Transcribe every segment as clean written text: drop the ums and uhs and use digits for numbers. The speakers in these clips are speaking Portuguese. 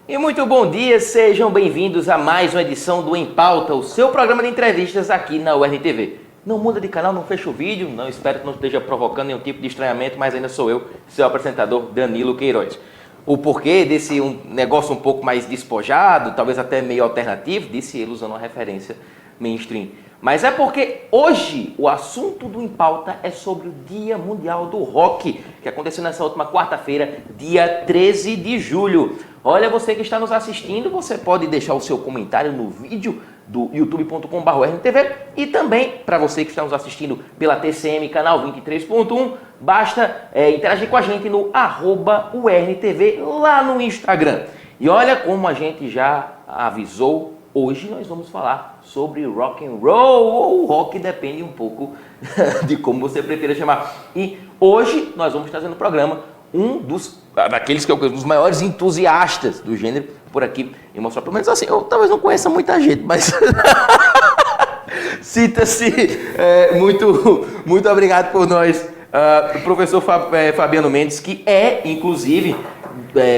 E muito bom dia, sejam bem-vindos a mais uma edição do Em Pauta, o seu programa de entrevistas aqui na URNTV. Não muda de canal, não fecha o vídeo, não espero que não esteja provocando nenhum tipo de estranhamento, mas ainda sou eu, seu apresentador Danilo Queiroz. O porquê desse negócio um pouco mais despojado, talvez até meio alternativo, disse ele usando uma referência mainstream. Mas é porque hoje o assunto do Em Pauta é sobre o Dia Mundial do Rock, que aconteceu nessa última quarta-feira, dia 13 de julho. Olha, você que está nos assistindo, você pode deixar o seu comentário no vídeo do youtube.com/URNTV e também, para você que está nos assistindo pela TCM, canal 23.1, basta interagir com a gente no @URNTV lá no Instagram. E olha, como a gente já avisou, hoje nós vamos falar sobre rock and roll, ou rock, depende um pouco de como você prefira chamar. E hoje nós vamos trazer no programa daqueles que dos maiores entusiastas do gênero por aqui, e mostrar pelo menos assim, eu talvez não conheça muita gente, mas cita-se, muito obrigado por nós, o professor Fabiano Mendes, que é, inclusive,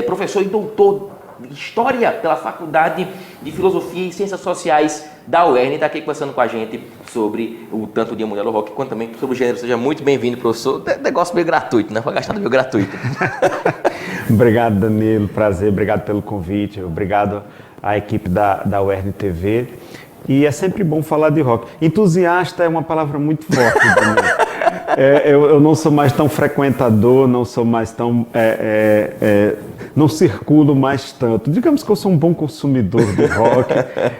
professor e doutor de História pela Faculdade de Filosofia e Ciências Sociais da UERN, está aqui conversando com a gente sobre tanto o Dia Mundial do Rock quanto também sobre o gênero. Seja muito bem-vindo, professor. Negócio meio gratuito, né? Foi gastado meio gratuito. Obrigado, Danilo. Prazer. Obrigado pelo convite. Obrigado à equipe da UERN-TV. E é sempre bom falar de rock. Entusiasta é uma palavra muito forte, Danilo. Eu não sou mais tão frequentador, não sou mais tão... não circulo mais tanto. Digamos que eu sou um bom consumidor de rock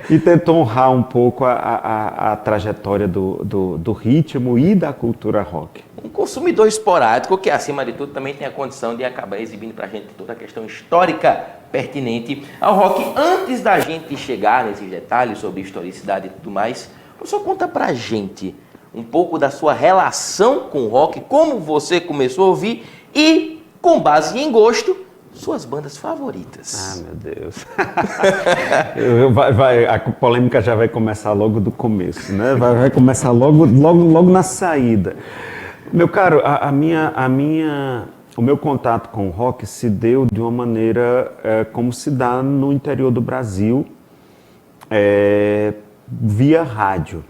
e tento honrar um pouco a trajetória do ritmo e da cultura rock. Um consumidor esporádico que, acima de tudo, também tem a condição de acabar exibindo pra gente toda a questão histórica pertinente ao rock. Antes da gente chegar nesses detalhes sobre historicidade e tudo mais, só conta pra gente um pouco da sua relação com o rock, como você começou a ouvir e, com base em gosto, suas bandas favoritas. Ah, meu Deus. A polêmica já vai começar logo do começo, né? Vai começar logo na saída. Meu caro, o meu contato com o rock se deu de uma maneira como se dá no interior do Brasil, via rádio.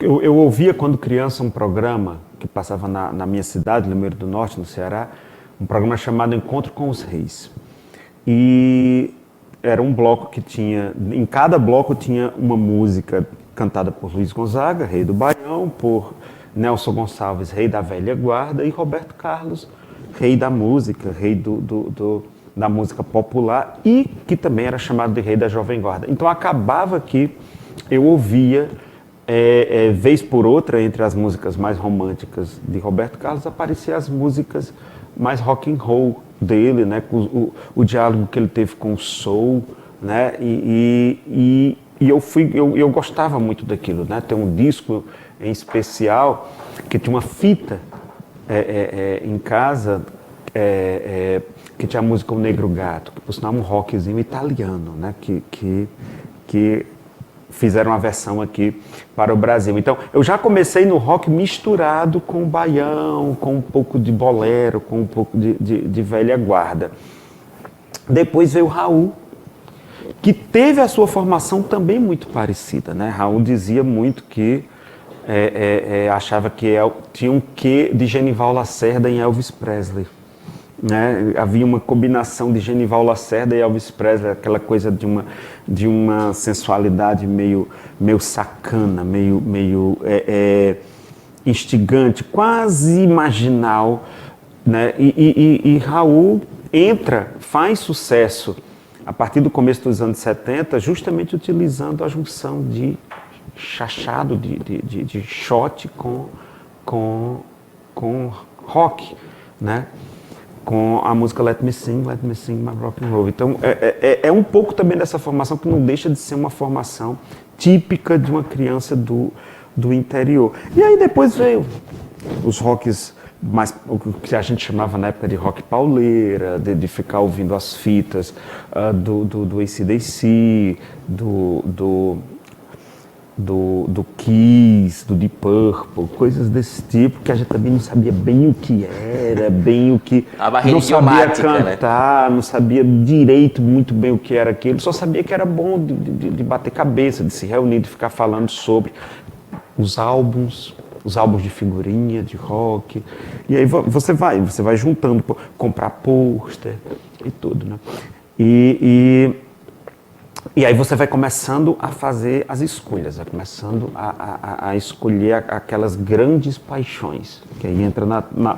Eu ouvia quando criança um programa que passava na minha cidade, Limeira do Norte, no Ceará, um programa chamado Encontro com os Reis. E era um bloco que tinha, em cada bloco tinha uma música cantada por Luiz Gonzaga, rei do Baião, por Nelson Gonçalves, rei da velha guarda, e Roberto Carlos, rei da música, rei da música popular, e que também era chamado de rei da jovem guarda. Então acabava que eu ouvia, vez por outra, entre as músicas mais românticas de Roberto Carlos, apareciam as músicas mais rock and roll dele, né? O diálogo que ele teve com o soul, né? E eu gostava muito daquilo, né? Tem um disco em especial que tinha uma fita em casa que tinha a música O Negro Gato, que por sinal um rockzinho italiano, né? Que fizeram uma versão aqui para o Brasil. Então, eu já comecei no rock misturado com baião, com um pouco de bolero, com um pouco de velha guarda. Depois veio o Raul, que teve a sua formação também muito parecida, né? Raul dizia muito que achava que tinha um quê de Genival Lacerda em Elvis Presley. Né? Havia uma combinação de Genival Lacerda e Elvis Presley, aquela coisa de uma sensualidade meio sacana, meio instigante, quase marginal, né? E Raul faz sucesso a partir do começo dos anos 70, justamente utilizando a junção de chachado, de shot com rock, né? Com a música Let Me Sing My Rock and Roll. Então, é um pouco também dessa formação que não deixa de ser uma formação típica de uma criança do interior. E aí depois veio os rocks o que a gente chamava na época de rock pauleira, de ficar ouvindo as fitas do AC/DC, do Kiss, do Deep Purple, coisas desse tipo, que a gente também não sabia bem o que era, bem o que... A barreira não sabia idiomática, cantar, não sabia direito muito bem o que era aquilo, só sabia que era bom de bater cabeça, de se reunir, de ficar falando sobre os álbuns de figurinha, de rock, e aí você vai juntando, comprar pôster e tudo, né? E aí você vai começando a fazer as escolhas, vai começando a escolher aquelas grandes paixões, que aí entra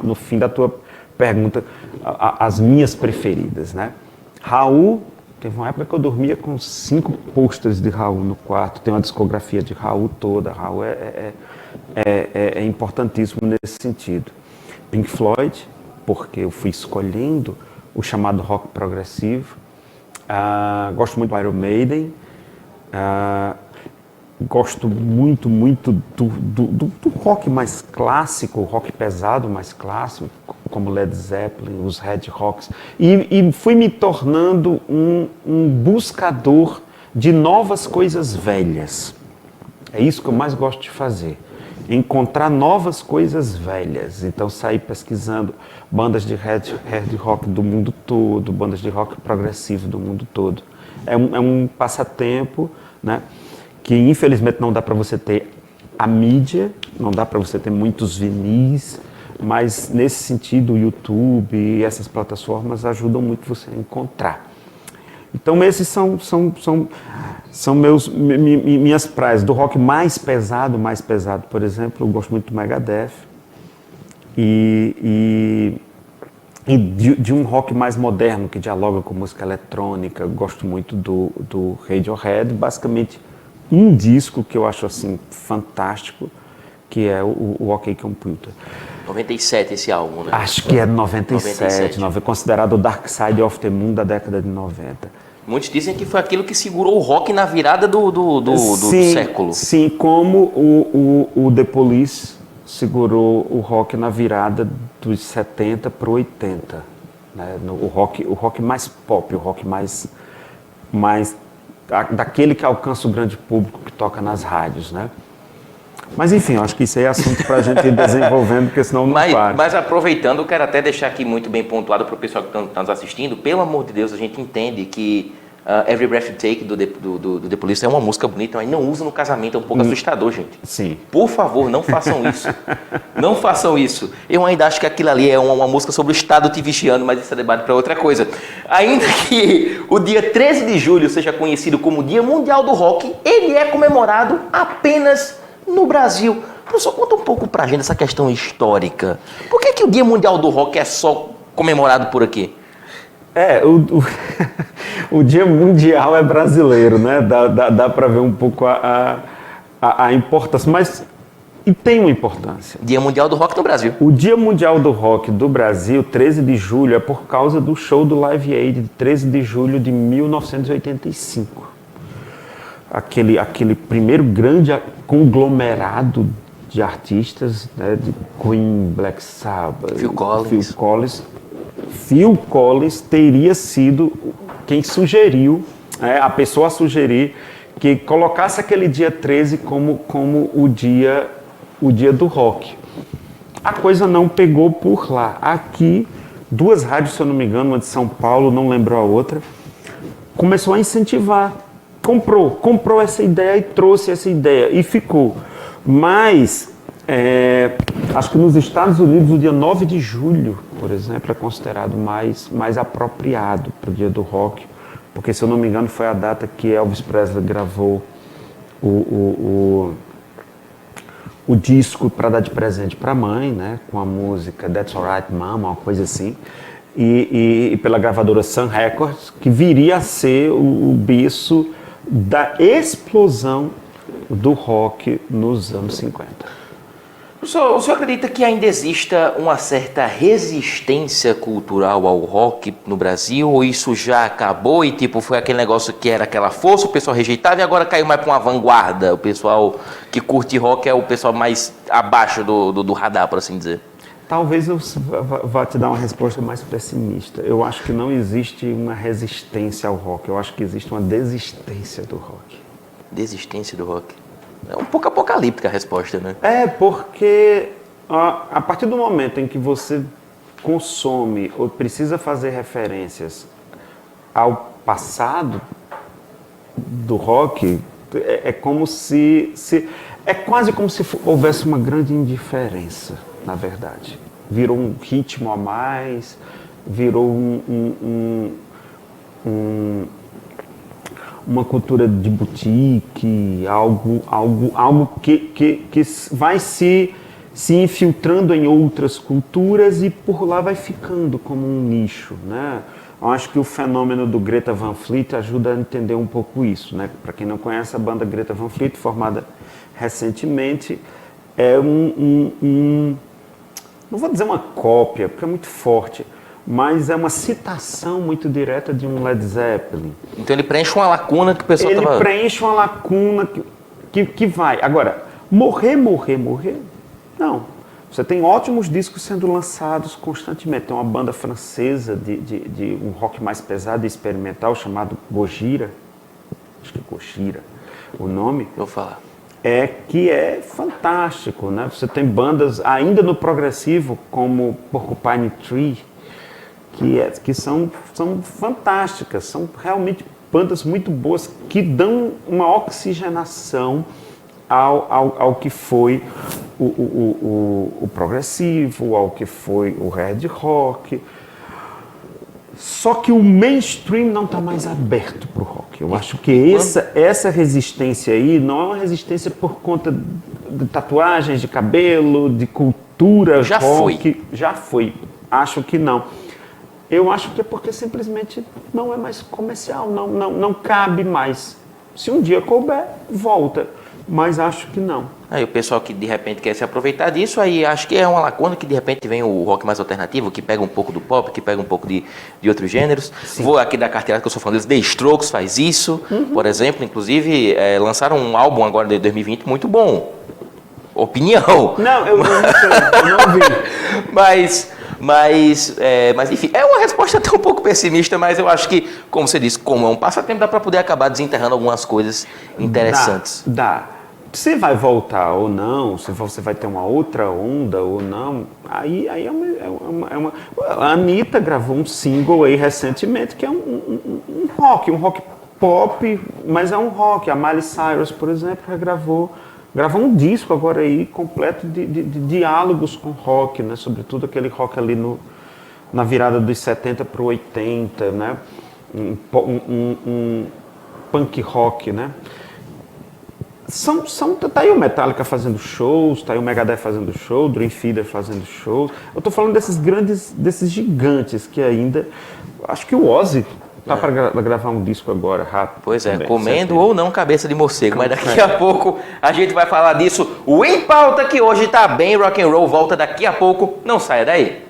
no fim da tua pergunta, as minhas preferidas, né? Raul, teve uma época que eu dormia com 5 posters de Raul no quarto, tem uma discografia de Raul toda, Raul é importantíssimo nesse sentido. Pink Floyd, porque eu fui escolhendo o chamado rock progressivo. Gosto muito do Iron Maiden, gosto muito do rock mais clássico, o rock pesado mais clássico, como Led Zeppelin, os Red Rocks, e fui me tornando um buscador de novas coisas velhas. É isso que eu mais gosto de fazer, encontrar novas coisas velhas. Então sair pesquisando bandas de hard rock do mundo todo, bandas de rock progressivo do mundo todo. É um passatempo, né, que infelizmente não dá para você ter a mídia, não dá para você ter muitos vinis, mas nesse sentido o YouTube e essas plataformas ajudam muito você a encontrar. Então esses são minhas praias. Do rock mais pesado, por exemplo, eu gosto muito do Megadeth. E de um rock mais moderno, que dialoga com música eletrônica, eu gosto muito do Radiohead. Basicamente, um disco que eu acho assim fantástico, que é o OK Computer. 97 esse álbum, né? Acho que é 97. Considerado o Dark Side of the Moon da década de 90. Muitos dizem que foi aquilo que segurou o rock na virada do século. Sim, como o The Police segurou o rock na virada dos 70 para o 80. Né? O rock mais pop, o rock mais daquele que alcança o grande público, que toca nas rádios, né? Mas enfim, eu acho que isso aí é assunto para a gente ir desenvolvendo, porque senão não para. Mas aproveitando, eu quero até deixar aqui muito bem pontuado para o pessoal que está nos assistindo. Pelo amor de Deus, a gente entende que Every Breath You Take do The Police é uma música bonita, mas não usa no casamento, é um pouco assustador, gente. Sim. Por favor, não façam isso. Não façam isso. Eu ainda acho que aquilo ali é uma música sobre o Estado te vigiando, mas isso é debate para outra coisa. Ainda que o dia 13 de julho seja conhecido como Dia Mundial do Rock, ele é comemorado apenas no Brasil. Professor, conta um pouco pra gente essa questão histórica. Por que o Dia Mundial do Rock é só comemorado por aqui? O Dia Mundial é brasileiro, né? Dá para ver um pouco a importância, mas e tem uma importância. Dia Mundial do Rock no Brasil. O Dia Mundial do Rock do Brasil, 13 de julho, é por causa do show do Live Aid, de 13 de julho de 1985. Aquele primeiro grande conglomerado de artistas, né, de Queen, Black Sabbath, Phil Collins. Phil Collins teria sido quem sugeriu, a pessoa a sugerir que colocasse aquele dia 13 como o dia do rock. A coisa não pegou por lá. Aqui, 2 rádios, se eu não me engano, uma de São Paulo, não lembro a outra, começou a incentivar. Comprou essa ideia e trouxe essa ideia e ficou. Mas, acho que nos Estados Unidos, o dia 9 de julho, por exemplo, é considerado mais apropriado para o dia do rock, porque, se eu não me engano, foi a data que Elvis Presley gravou o disco para dar de presente para a mãe, né, com a música That's Alright Mama, uma coisa assim. E pela gravadora Sun Records, que viria a ser o berço da explosão do rock nos anos 50. O senhor acredita que ainda exista uma certa resistência cultural ao rock no Brasil? Ou isso já acabou e foi aquele negócio que era aquela força, o pessoal rejeitava e agora caiu mais para uma vanguarda? O pessoal que curte rock é o pessoal mais abaixo do radar, por assim dizer. Talvez eu vá te dar uma resposta mais pessimista. Eu acho que não existe uma resistência ao rock. Eu acho que existe uma desistência do rock. Desistência do rock? É um pouco apocalíptica a resposta, né? É, porque a partir do momento em que você consome ou precisa fazer referências ao passado do rock, é como é quase como se houvesse uma grande indiferença, na verdade. Virou um ritmo a mais, virou uma cultura de boutique, algo que vai se infiltrando em outras culturas e por lá vai ficando como um nicho, né? Eu acho que o fenômeno do Greta Van Fleet ajuda a entender um pouco isso, né? Para quem não conhece, a banda Greta Van Fleet, formada recentemente, é não vou dizer uma cópia, porque é muito forte, mas é uma citação muito direta de um Led Zeppelin. Então ele preenche uma lacuna que o pessoal Ele preenche uma lacuna que vai. Agora, morrer, não. Você tem ótimos discos sendo lançados constantemente. Tem uma banda francesa de um rock mais pesado e experimental chamado Gojira. Acho que é Gojira o nome. Vou falar. Que é fantástico, né? Você tem bandas ainda no progressivo como Porcupine Tree, que são fantásticas, são realmente bandas muito boas que dão uma oxigenação ao que foi o progressivo, ao que foi o hard rock. Só que o mainstream não está mais aberto para o rock. Eu acho que essa resistência aí não é uma resistência por conta de tatuagens de cabelo, de cultura já rock. Já foi. Acho que não. Eu acho que é porque simplesmente não é mais comercial, não cabe mais. Se um dia couber, volta. Mas acho que não. Aí o pessoal que de repente quer se aproveitar disso, aí acho que é uma lacuna que de repente vem o rock mais alternativo, que pega um pouco do pop, que pega um pouco de outros gêneros. Sim. Vou aqui dar carteirada que eu sou fã deles. The Strokes faz isso, por exemplo. Inclusive, lançaram um álbum agora de 2020 muito bom. Opinião. Não, eu não ouvi. Mas, enfim, é uma resposta até um pouco pessimista, mas eu acho que, como você disse, como é um passatempo, dá para poder acabar desenterrando algumas coisas interessantes. Dá. Se vai voltar ou não, se você vai ter uma outra onda ou não, aí é uma... A Anitta gravou um single aí recentemente que é um rock pop, mas é um rock. A Miley Cyrus, por exemplo, gravou um disco agora aí completo de diálogos com rock, né? Sobretudo aquele rock ali na virada dos 70 para o 80, né? Um punk rock, né? Tá aí o Metallica fazendo shows, tá aí o Megadeth fazendo show, o Dream Theater fazendo shows. Eu tô falando desses gigantes que ainda... Acho que o Ozzy tá para gravar um disco agora, rápido. Pois é, também, comendo ou não cabeça de morcego, mas daqui a pouco a gente vai falar disso. O Em Pauta, que hoje tá bem rock and roll, volta daqui a pouco, não saia daí.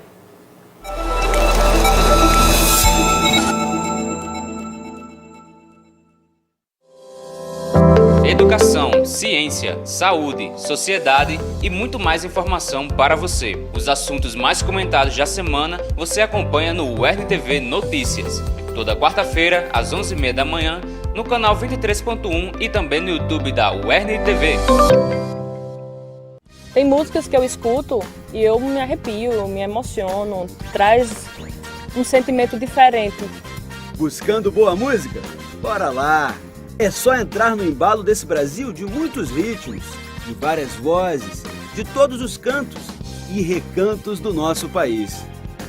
Educação, ciência, saúde, sociedade e muito mais informação para você. Os assuntos mais comentados da semana você acompanha no UERN-TV Notícias. Toda quarta-feira, às 11h30 da manhã, no canal 23.1 e também no YouTube da UERN-TV. Tem músicas que eu escuto e eu me arrepio, eu me emociono, traz um sentimento diferente. Buscando boa música? Bora lá! É só entrar no embalo desse Brasil de muitos ritmos, de várias vozes, de todos os cantos e recantos do nosso país.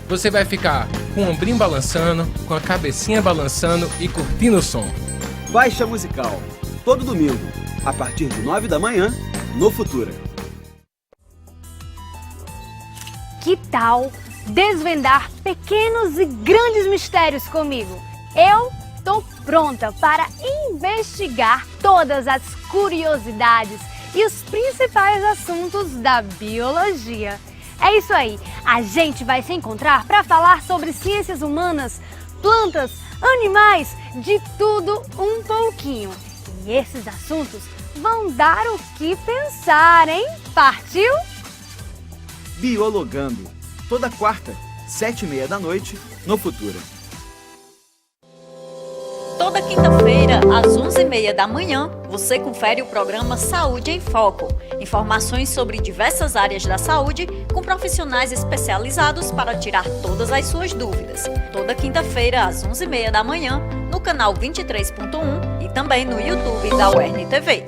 Você vai ficar com o ombrinho balançando, com a cabecinha balançando e curtindo o som. Baixa Musical, todo domingo, a partir de 9 da manhã, no Futura. Que tal desvendar pequenos e grandes mistérios comigo? Eu tô pronta para investigar todas as curiosidades e os principais assuntos da biologia. É isso aí, a gente vai se encontrar para falar sobre ciências humanas, plantas, animais, de tudo um pouquinho. E esses assuntos vão dar o que pensar, hein? Partiu? Biologando, toda quarta, 7h30 da noite, no Futura. Toda quinta-feira, às 11h30 da manhã, você confere o programa Saúde em Foco. Informações sobre diversas áreas da saúde com profissionais especializados para tirar todas as suas dúvidas. Toda quinta-feira, às 11h30 da manhã, no canal 23.1 e também no YouTube da UERN TV.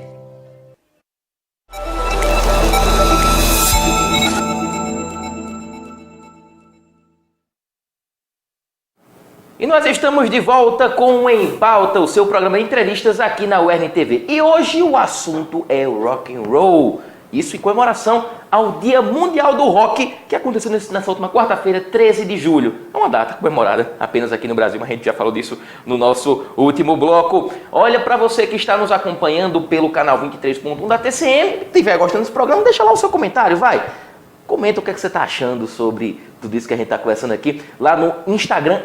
E nós estamos de volta com o Em Pauta, o seu programa de entrevistas aqui na UERN TV. E hoje o assunto é o rock and roll. Isso em comemoração ao Dia Mundial do Rock, que aconteceu nessa última quarta-feira, 13 de julho. É uma data comemorada apenas aqui no Brasil, mas a gente já falou disso no nosso último bloco. Olha, para você que está nos acompanhando pelo canal 23.1 da TCM, se estiver gostando desse programa, deixa lá o seu comentário, vai. Comenta o que você está achando sobre tudo isso que a gente está conversando aqui lá no Instagram,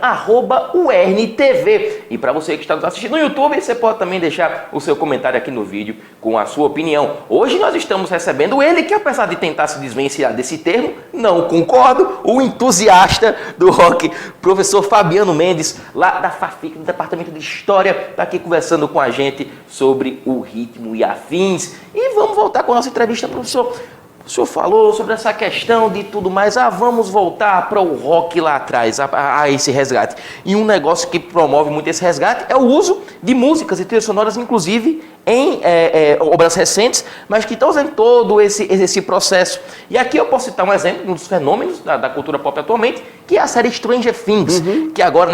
@UERNTV. E para você que está nos assistindo no YouTube, você pode também deixar o seu comentário aqui no vídeo com a sua opinião. Hoje nós estamos recebendo ele que, apesar de tentar se desvencilhar desse termo, não concordo, o entusiasta do rock, professor Fabiano Mendes, lá da FAFIC, do Departamento de História, está aqui conversando com a gente sobre o ritmo e afins. E vamos voltar com a nossa entrevista, professor. O senhor falou sobre essa questão de tudo mais. Vamos voltar para o rock lá atrás, a esse resgate. E um negócio que promove muito esse resgate é o uso de músicas e trilhas sonoras, inclusive em obras recentes, mas que estão usando todo esse processo. E aqui eu posso citar um exemplo de um dos fenômenos da cultura pop atualmente, que é a série Stranger Things, que agora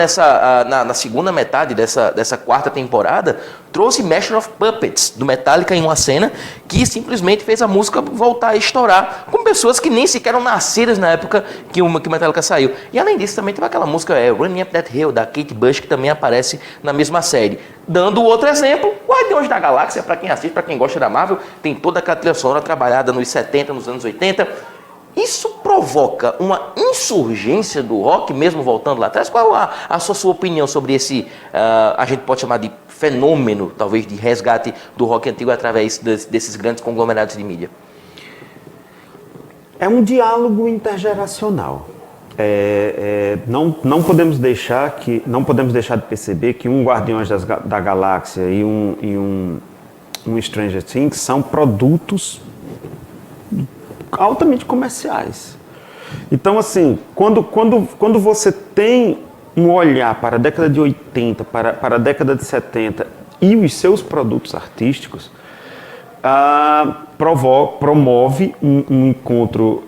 na segunda metade dessa quarta temporada trouxe Master of Puppets, do Metallica, em uma cena que simplesmente fez a música voltar a estourar, com pessoas que nem sequer eram nascidas na época que o Metallica saiu. E além disso, também teve aquela música Running Up That Hill, da Kate Bush, que também aparece na mesma série. Dando outro exemplo, Guardiões da Galáxia, para quem assiste, para quem gosta da Marvel, tem toda aquela trilha sonora trabalhada nos 70, nos anos 80. Isso provoca uma insurgência do rock, mesmo voltando lá atrás? Qual a sua opinião sobre esse, a gente pode chamar de fenômeno, talvez, de resgate do rock antigo através desses grandes conglomerados de mídia? É um diálogo intergeracional. Não podemos deixar de perceber que um Guardiões da Galáxia e um Stranger Things são produtos altamente comerciais. Então, assim, quando você tem um olhar para a década de 80, para a década de 70 e os seus produtos artísticos, promove um encontro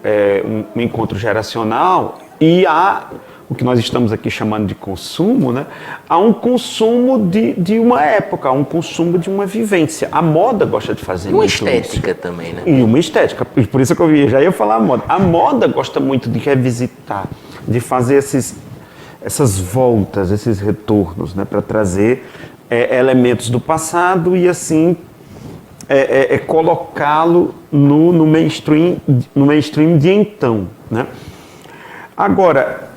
geracional e há o que nós estamos aqui chamando de consumo, né? Há um consumo de uma época, há um consumo de uma vivência. A moda gosta de fazer muito isso. E uma estética também, né? E uma estética. Por isso que eu já ia falar a moda. A moda gosta muito de revisitar, de fazer essas voltas, esses retornos, né? Para trazer elementos do passado e assim colocá-lo no mainstream de então, né? Agora,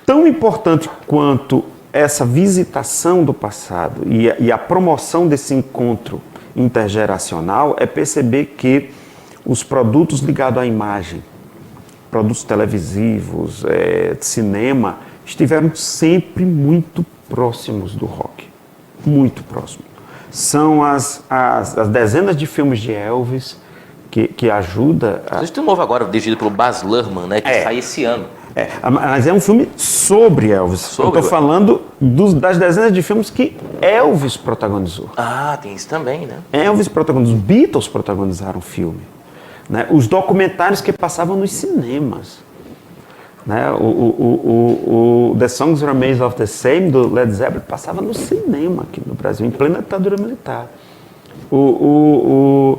tão importante quanto essa visitação do passado e a promoção desse encontro intergeracional é perceber que os produtos ligados à imagem, produtos televisivos, de cinema, estiveram sempre muito próximos do rock. Muito próximos. São as dezenas de filmes de Elvis que ajuda... Existe um novo agora, dirigido pelo Baz Luhrmann, né, que sai esse ano. Mas é um filme sobre Elvis. Eu estou falando das dezenas de filmes que Elvis protagonizou. Tem isso também, né? Elvis protagonizou, os Beatles protagonizaram o filme. Né? Os documentários que passavam nos cinemas. Né? O The Songs Remains of the Same, do Led Zeppelin, passava no cinema aqui no Brasil, em plena ditadura militar. O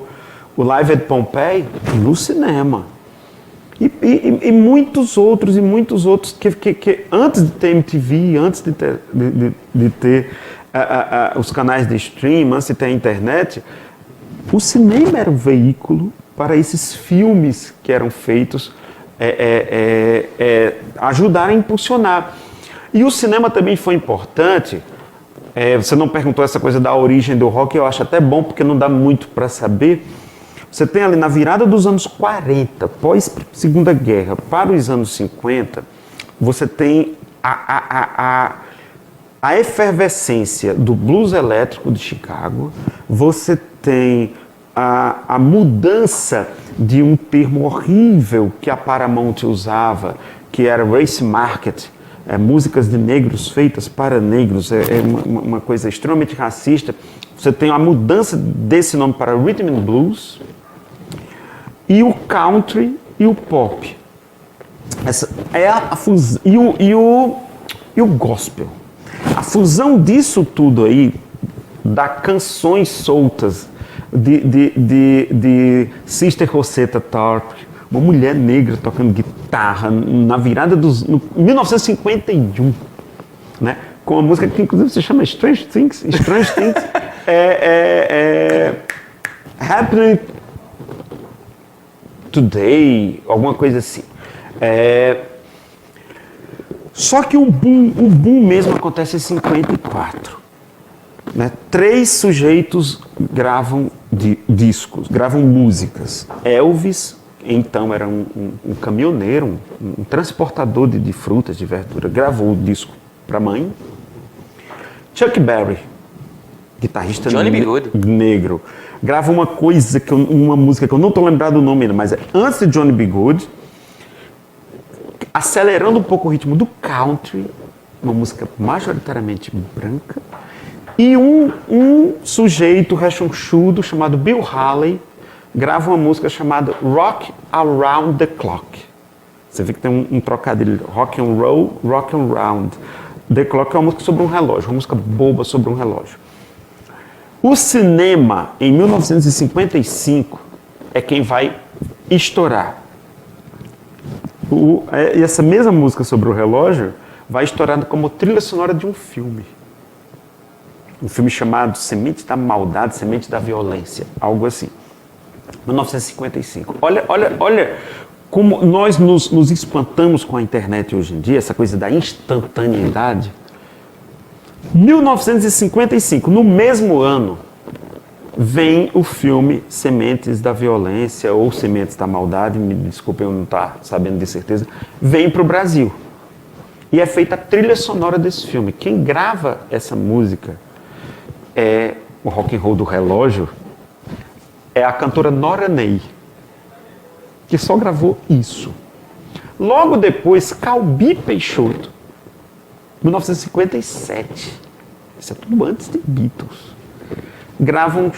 Live at Pompeii, no cinema. E muitos outros que antes de ter MTV, antes de ter os canais de stream, antes de ter a internet, o cinema era o veículo para esses filmes que eram feitos ajudar a impulsionar. E o cinema também foi importante. Você não perguntou essa coisa da origem do rock, eu acho até bom, porque não dá muito para saber. Você tem ali na virada dos anos 40, pós-Segunda Guerra, para os anos 50, você tem a efervescência do blues elétrico de Chicago, você tem a mudança de um termo horrível que a Paramount usava, que era race market, músicas de negros feitas para negros, uma coisa extremamente racista. Você tem a mudança desse nome para rhythm and blues, e o country e o pop. Essa é a fusão, e o gospel. A fusão disso tudo aí, dá canções soltas de Sister Rosetta Tharpe, uma mulher negra tocando guitarra na virada dos... 1951, né? Com uma música que inclusive se chama Strange Things. Strange Things Happening Today, alguma coisa assim. Só que o boom mesmo acontece em 54. Né? 3 sujeitos gravam discos, gravam músicas. Elvis, então era um caminhoneiro, um transportador de frutas, de verdura, gravou o disco para a mãe. Chuck Berry, guitarrista negro, grava uma música que eu não estou lembrado do nome ainda, mas é antes de Johnny B. Good, acelerando um pouco o ritmo do country, uma música majoritariamente branca, e um sujeito rechonchudo chamado Bill Haley grava uma música chamada Rock Around the Clock. Você vê que tem um trocadilho, rock and roll, rock and round. The Clock é uma música sobre um relógio, uma música boba sobre um relógio. O cinema, em 1955, é quem vai estourar. E essa mesma música sobre o relógio vai estourar como trilha sonora de um filme. Um filme chamado Semente da Maldade, Semente da Violência, algo assim. 1955. Olha como nós nos espantamos com a internet hoje em dia, essa coisa da instantaneidade. 1955, no mesmo ano, vem o filme Sementes da Violência ou Sementes da Maldade, me desculpem eu não estar sabendo de certeza, vem para o Brasil. E é feita a trilha sonora desse filme. Quem grava essa música é o rock and roll do relógio, é a cantora Nora Ney, que só gravou isso. Logo depois, Calbi Peixoto, 1957, isso é tudo antes de Beatles, gravam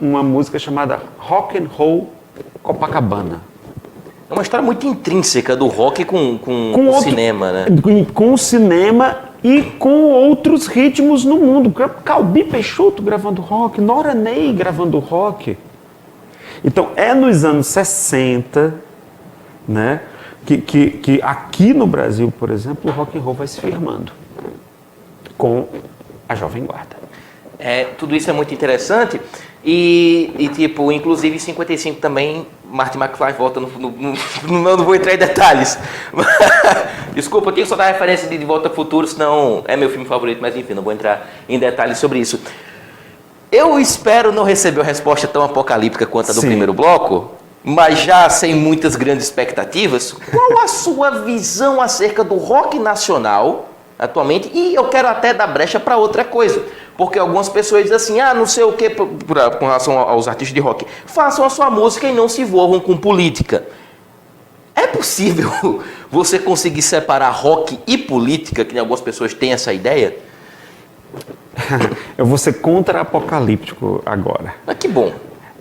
uma música chamada Rock and Roll Copacabana. É uma história muito intrínseca do rock com o cinema, né? Com o cinema e com outros ritmos no mundo. Calbi Peixoto gravando rock, Nora Ney gravando rock. Então, é nos anos 60, né, que aqui no Brasil, por exemplo, o rock and roll vai se firmando com a Jovem Guarda. Tudo isso é muito interessante e tipo, inclusive em 55 também, Marty McFly volta não vou entrar em detalhes. Desculpa, eu tenho que só dar referência de Volta ao Futuro, senão é meu filme favorito, mas enfim, não vou entrar em detalhes sobre isso. Eu espero não receber uma resposta tão apocalíptica quanto a do primeiro bloco, mas já sem muitas grandes expectativas. Qual a sua visão acerca do rock nacional atualmente? E eu quero até dar brecha para outra coisa, porque algumas pessoas dizem assim, não sei o que, com relação aos artistas de rock, façam a sua música e não se envolvam com política. É possível você conseguir separar rock e política, que algumas pessoas têm essa ideia? Eu vou ser contra-apocalíptico agora. Mas que bom.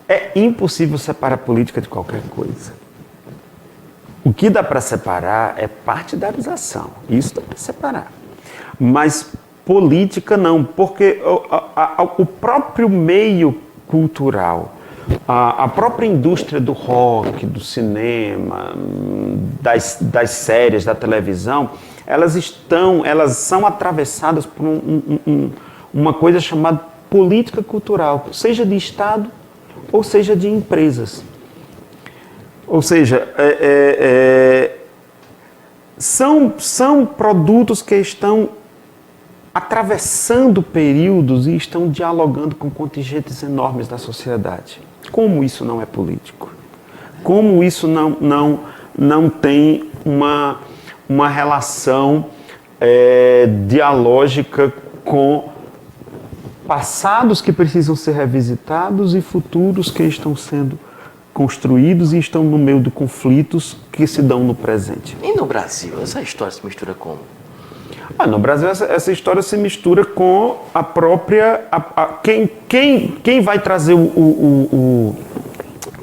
É impossível separar política de qualquer coisa. O que dá para separar é partidarização. Isso dá para separar. Mas política não, porque o próprio meio cultural, a própria indústria do rock, do cinema, das séries, da televisão, elas são atravessadas por uma coisa chamada política cultural, seja de Estado ou seja de empresas. Ou seja, são produtos que estão atravessando períodos e estão dialogando com contingentes enormes da sociedade. Como isso não é político? Como isso não tem uma relação dialógica com passados que precisam ser revisitados e futuros que estão sendo construídos e estão no meio de conflitos que se dão no presente. E no Brasil, essa história se mistura como? No Brasil, essa história se mistura com a própria... Quem vai trazer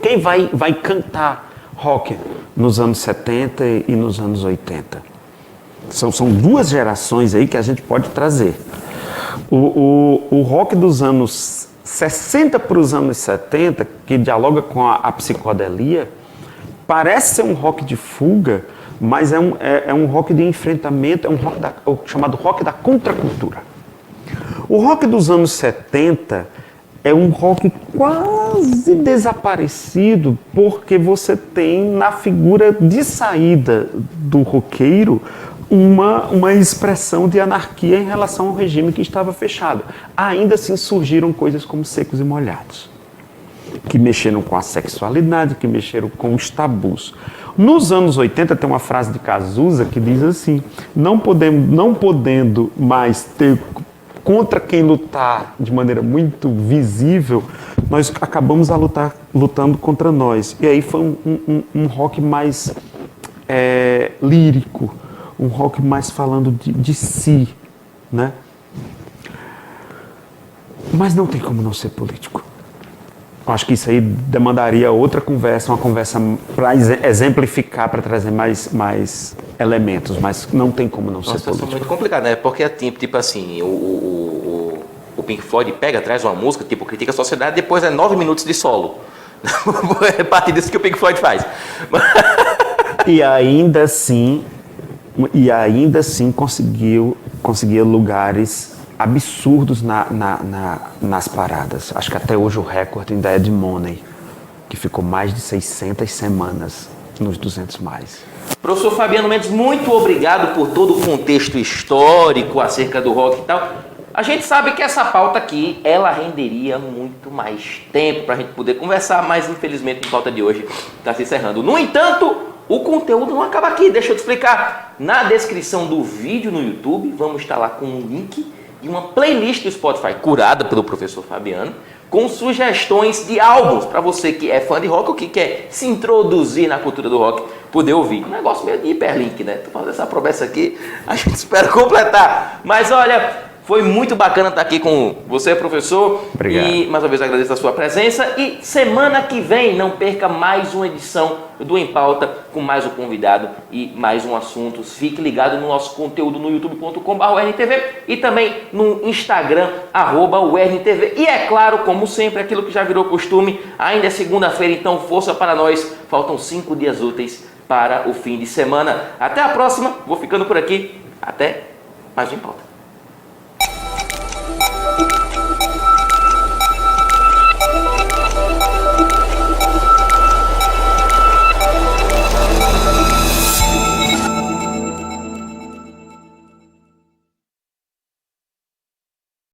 quem vai cantar rock nos anos 70 e nos anos 80? São duas gerações aí que a gente pode trazer. O rock dos anos 60 para os anos 70, que dialoga com a psicodelia, parece ser um rock de fuga, mas é um rock de enfrentamento, é um rock chamado rock da contracultura. O rock dos anos 70 é um rock quase desaparecido, porque você tem na figura de saída do roqueiro uma expressão de anarquia em relação ao regime que estava fechado. Ainda assim surgiram coisas como Secos e Molhados, que mexeram com a sexualidade, que mexeram com os tabus. Nos anos 80 tem uma frase de Cazuza que diz assim: não podendo mais ter contra quem lutar de maneira muito visível, nós acabamos lutando contra nós. E aí foi um rock mais lírico, um rock mais falando de si, né? Mas não tem como não ser político. Eu acho que isso aí demandaria outra conversa, uma conversa para exemplificar, para trazer mais elementos, mas não tem como não ser político. Nossa, é muito complicado, né? Porque tipo assim, o Pink Floyd pega, traz uma música, tipo, critica a sociedade, depois é 9 minutos de solo. É parte disso que o Pink Floyd faz. E ainda assim conseguia lugares absurdos nas paradas. Acho que até hoje o recorde ainda é de Money, que ficou mais de 600 semanas nos 200 mais. Professor Fabiano Mendes, muito obrigado por todo o contexto histórico acerca do rock e tal. A gente sabe que essa pauta aqui, ela renderia muito mais tempo para a gente poder conversar, mas infelizmente a pauta de hoje está se encerrando. No entanto, o conteúdo não acaba aqui, deixa eu te explicar. Na descrição do vídeo no YouTube, vamos estar lá com um link de uma playlist do Spotify curada pelo professor Fabiano, com sugestões de álbuns para você que é fã de rock ou que quer se introduzir na cultura do rock, poder ouvir. Um negócio meio de hiperlink, né? Tô fazendo essa promessa aqui, a gente espera completar. Mas olha, foi muito bacana estar aqui com você, professor. Obrigado. E mais uma vez agradeço a sua presença. E semana que vem, não perca mais uma edição do Em Pauta, com mais um convidado e mais um assunto. Fique ligado no nosso conteúdo no youtube.com/URNTV e também no Instagram, @URNTV. E é claro, como sempre, aquilo que já virou costume, ainda é segunda-feira, então força para nós. Faltam 5 dias úteis para o fim de semana. Até a próxima, vou ficando por aqui. Até mais um Em Pauta.